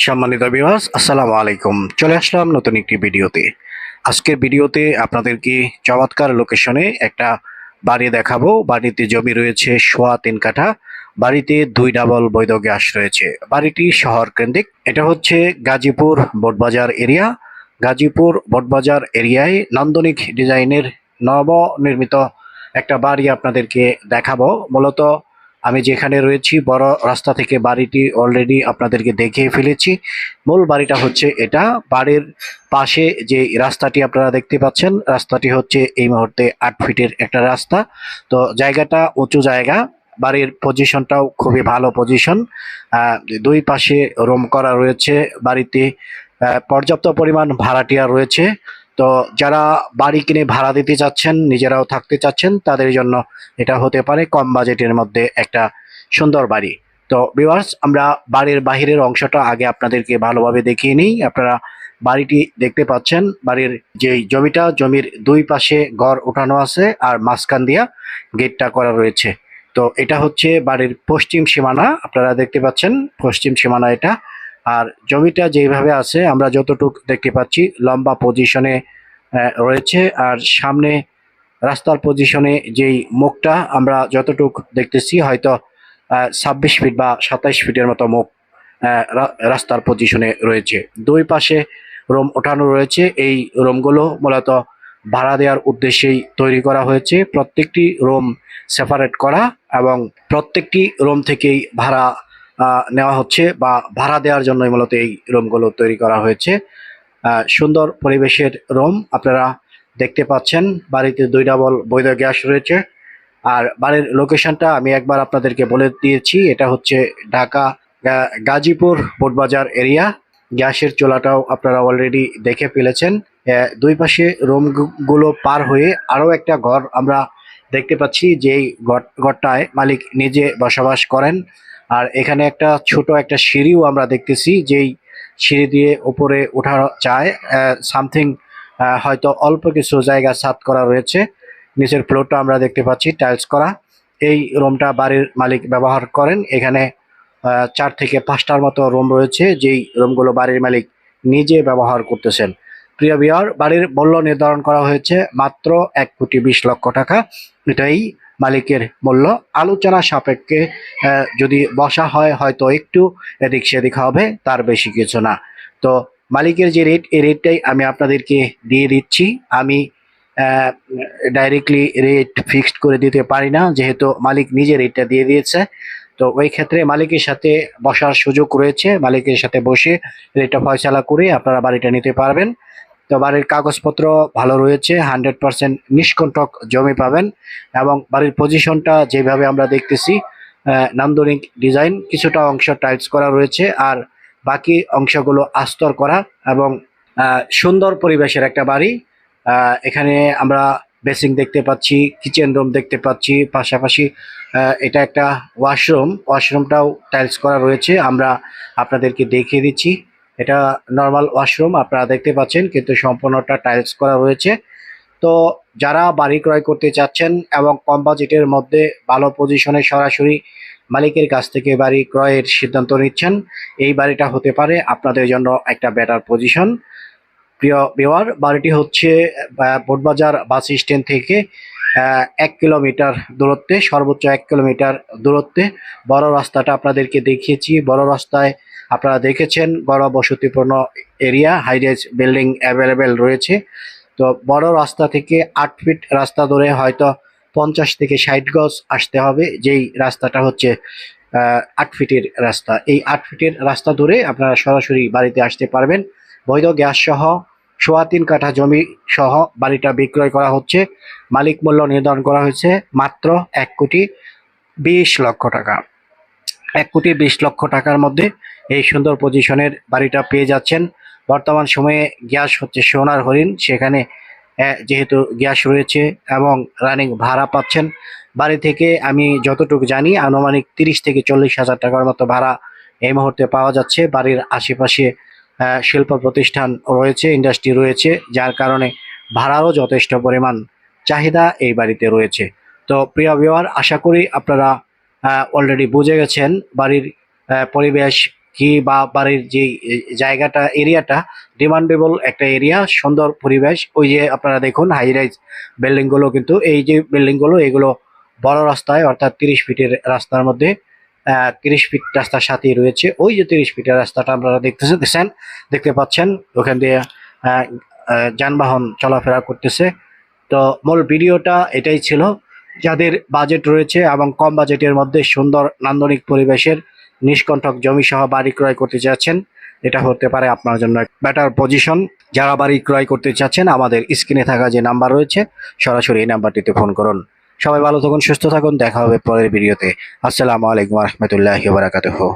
সম্মানিত ভিউয়ার্স, আসসালামু আলাইকুম। চলে আসলাম নতুন একটি ভিডিওতে। আজকের ভিডিওতে আপনাদেরকে চমৎকার লোকেশনে একটা বাড়ি দেখাবো। বাড়িতে জমি রয়েছে 3.25 কাঠা। বাড়িতে 2 ডাবল বৈধ গ্যাস রয়েছে। বাড়িটি শহর কেন্দ্রিক। এটা হচ্ছে গাজীপুর বোটবাজার এরিয়া। গাজীপুর বোটবাজার এরিয়ায় নান্দনিক ডিজাইনের নবনির্মিত একটা বাড়ি আপনাদেরকে দেখাবো। মূলত আমি যেখানে রয়েছি বড় রাস্তা থেকে বাড়িটি অলরেডি আপনাদেরকে দেখিয়ে ফেলেছি। মূল বাড়িটা হচ্ছে এটা। বাড়ির পাশে যে রাস্তাটি আপনারা দেখতে পাচ্ছেন, রাস্তাটি হচ্ছে এই মুহূর্তে 8 ফিটের একটা রাস্তা। তো জায়গাটা উঁচু জায়গা। বাড়ির পজিশনটাও খুবই ভালো পজিশন। দুই পাশে রুম করা রয়েছে। বাড়িতে পর্যাপ্ত পরিমাণ ভাড়াটিয়া রয়েছে। তো যারা বাড়ি কিনে ভাড়া দিতে চাচ্ছেন, নিজেরাও থাকতে চাচ্ছেন, তাদের জন্য এটা হতে পারে কম বাজেটের মধ্যে একটা সুন্দর বাড়ি। তো ভিউয়ার্স, আমরা বাড়ির বাহিরের অংশটা আগে আপনাদেরকে ভালোভাবে দেখিয়ে নিই। আপনারা বাড়িটি দেখতে পাচ্ছেন। বাড়ির যে জমিটা, জমির দুই পাশে ঘর উঠানো আছে আর মাঝখান দিয়া গেটটা করা রয়েছে। তো এটা হচ্ছে বাড়ির পশ্চিম সীমানা। আপনারা দেখতে পাচ্ছেন পশ্চিম সীমানা এটা। আর জমিটা যেভাবে আছে আমরা যতটুকু দেখতে পাচ্ছি লম্বা পজিশনে রয়েছে। আর সামনে রাস্তার পজিশনে যেই মুখটা আমরা যতটুকু দেখতেছি হয়তো 26 ফিট বা 27 ফিটের মতো মুখ রাস্তার পজিশনে রয়েছে। দুই পাশে রুম ওঠানো রয়েছে। এই রুমগুলো মূলত ভাড়া দেওয়ার উদ্দেশ্যেই তৈরি করা হয়েছে। প্রত্যেকটি রুম সেপারেট করা এবং প্রত্যেকটি রুম থেকেই ভাড়া নেওয়া হচ্ছে বা ভাড়া দেওয়ার জন্যই মূলত এই রুমগুলো তৈরি করা হয়েছে। সুন্দর পরিবেশের রুম আপনারা দেখতে পাচ্ছেন। বাড়িতে 2 ডাবল বৈধ গ্যাস রয়েছে। আর বাড়ির লোকেশনটা আমি একবার আপনাদেরকে বলে দিয়েছি। এটা হচ্ছে ঢাকা গাজীপুর বোটবাজার এরিয়া। গ্যাসের চুলাটাও আপনারা অলরেডি দেখে ফেলেছেন। দুই পাশে রুমগুলো পার হয়ে আরও একটা ঘর আমরা দেখতে পাচ্ছি, যেই ঘরটায় মালিক নিজে বসবাস করেন। আর এখানে একটা ছোট একটা সিঁড়িও আমরা দেখতেছি, যেই সিঁড়ি দিয়ে উপরে ওঠা যায়। সামথিং হয়তো অল্প কিছু জায়গা ছাদ করা রয়েছে। নিচের ফ্লোরটা আমরা দেখতে পাচ্ছি টাইলস করা। এই রুমটা বাড়ির মালিক ব্যবহার করেন। এখানে 4 থেকে 5টার মতো রুম রয়েছে, যেই রুমগুলো বাড়ির মালিক নিজে ব্যবহার করতেছেন। প্রিয় ভিউয়ার, বাড়ির মূল্য নির্ধারণ করা হয়েছে মাত্র 1,20,00,000 টাকা। এটাই মালিকের মূল্য। আলোচনা সাপেক্ষে যদি বসা হয় হয়তো একটু এদিক সেদিক হবে, তার বেশি কিছু না। তো মালিকের যে রেট, এই রেটটাই আমি আপনাদেরকে দিয়ে দিচ্ছি। আমি ডাইরেক্টলি রেট ফিক্সড করে দিতে পারি না, যেহেতু মালিক নিজে রেটটা দিয়ে দিয়েছে। তো ওই ক্ষেত্রে মালিকের সাথে বসার সুযোগ রয়েছে। মালিকের সাথে বসে রেটটা ফয়সালা করে আপনারা বাড়িটা নিতে পারবেন। তো বাড়ির কাগজপত্র ভালো রয়েছে। 100% নিষ্কণ্টক জমি পাবেন। এবং বাড়ির পজিশনটা যেভাবে আমরা দেখতেছি, নান্দনিক ডিজাইন। কিছুটা অংশ টাইলস করা রয়েছে আর বাকি অংশগুলো আস্তর করা এবং সুন্দর পরিবেশের একটা বাড়ি। এখানে আমরা বেসিং দেখতে পাচ্ছি, কিচেন রুম দেখতে পাচ্ছি, পাশাপাশি এটা একটা ওয়াশরুম। ওয়াশরুমটাও টাইলস করা রয়েছে। আমরা আপনাদেরকে দেখিয়ে দিচ্ছি। এটা নর্মাল ওয়াশরুম আপনারা দেখতে পাচ্ছেন, কিন্তু সম্পূর্ণটা টাইলস করা রয়েছে। তো যারা বাড়ি ক্রয় করতে চাচ্ছেন এবং কম বাজেটের মধ্যে ভালো পজিশনে সরাসরি মালিকের কাছ থেকে বাড়ি ক্রয়ের সিদ্ধান্ত নিচ্ছেন, এই বাড়িটা হতে পারে আপনাদের জন্য একটা বেটার পজিশন। প্রিয় ভিউয়ার, বাড়িটি হচ্ছে বোটবাজার বাস স্ট্যান্ড থেকে 1 কিলোমিটার দূরত্বে, সর্বোচ্চ 1 কিলোমিটার দূরত্বে। বড় রাস্তাটা আপনাদেরকে দেখিয়েছি। বড় রাস্তায় আপনারা দেখেছেন বড় বসতিপূর্ণ এরিয়া, হাইরাইজ বিল্ডিং অ্যাভেলেবেল রয়েছে। তো বড় রাস্তা থেকে 8 ফিট রাস্তা ধরে হয়তো 50 থেকে 60 গজ আসতে হবে। যেই রাস্তাটা হচ্ছে 8 ফিটের রাস্তা। এই 8 ফিটের রাস্তা ধরে আপনারা সরাসরি বাড়িতে আসতে পারবেন। বৈধ গ্যাস সহ 3.25 কাঠা জমি সহ বাড়িটা বিক্রয় করা হচ্ছে। মালিক মূল্য নির্ধারণ করা হয়েছে মাত্র 1,20,00,000 টাকা। 1,20,00,000 টাকার মধ্যে এই সুন্দর পজিশনের বাড়িটা পেয়ে যাচ্ছেন। বর্তমান সময়ে গ্যাস হচ্ছে সোনার হরিণ। সেখানে যেহেতু গ্যাস রয়েছে এবং রানিং ভাড়া পাচ্ছেন। বাড়ি থেকে আমি যতটুকু জানি আনুমানিক 30 থেকে 40,000 টাকার মতো ভাড়া এই মুহূর্তে পাওয়া যাচ্ছে। বাড়ির আশেপাশে শিল্প প্রতিষ্ঠান রয়েছে, ইন্ডাস্ট্রি রয়েছে, যার কারণে ভাড়ারও যথেষ্ট পরিমাণ চাহিদা এই বাড়িতে রয়েছে। তো প্রিয় ভিউয়ার, আশা করি আপনারা অলরেডি বুঝে গেছেন বাড়ির পরিবেশ কি বা বাড়ির যে জায়গাটা এরিয়াটা ডিমান্ডেবল একটা এরিয়া, সুন্দর পরিবেশ। ওই যে আপনারা দেখুন হাই রাইজ বিল্ডিংগুলো, কিন্তু এই যে বিল্ডিংগুলো এগুলো বড় রাস্তায়, অর্থাৎ 30 ফিটের রাস্তার মধ্যে 30 ফিট রাস্তার সাথেই রয়েছে। ওই যে 30 ফিটের রাস্তাটা আপনারা দেখতে পাচ্ছেন, ওখান দিয়ে আহ, যানবাহন চলাফেরা করতেছে। তো মূল ভিডিওটা এটাই ছিল, যাদের বাজেট রয়েছে এবং কম বাজেটের মধ্যে সুন্দর নান্দনিক পরিবেশের নিষ্কণ্টক জমি সহ বাড়ি ক্রয় করতে চাচ্ছেন, এটা হতে পারে আপনার জন্য বেটার পজিশন। যারা বাড়ি ক্রয় করতে চাচ্ছেন, আমাদের স্ক্রিনে থাকা যে নাম্বার রয়েছে সরাসরি এই নাম্বারটিতে ফোন করুন। সবাই ভালো থাকুন, সুস্থ থাকুন, দেখা হবে পরের ভিডিওতে। আসসালামু আলাইকুম রহমতুল্লাহি ওয়া বারাকাতুহু।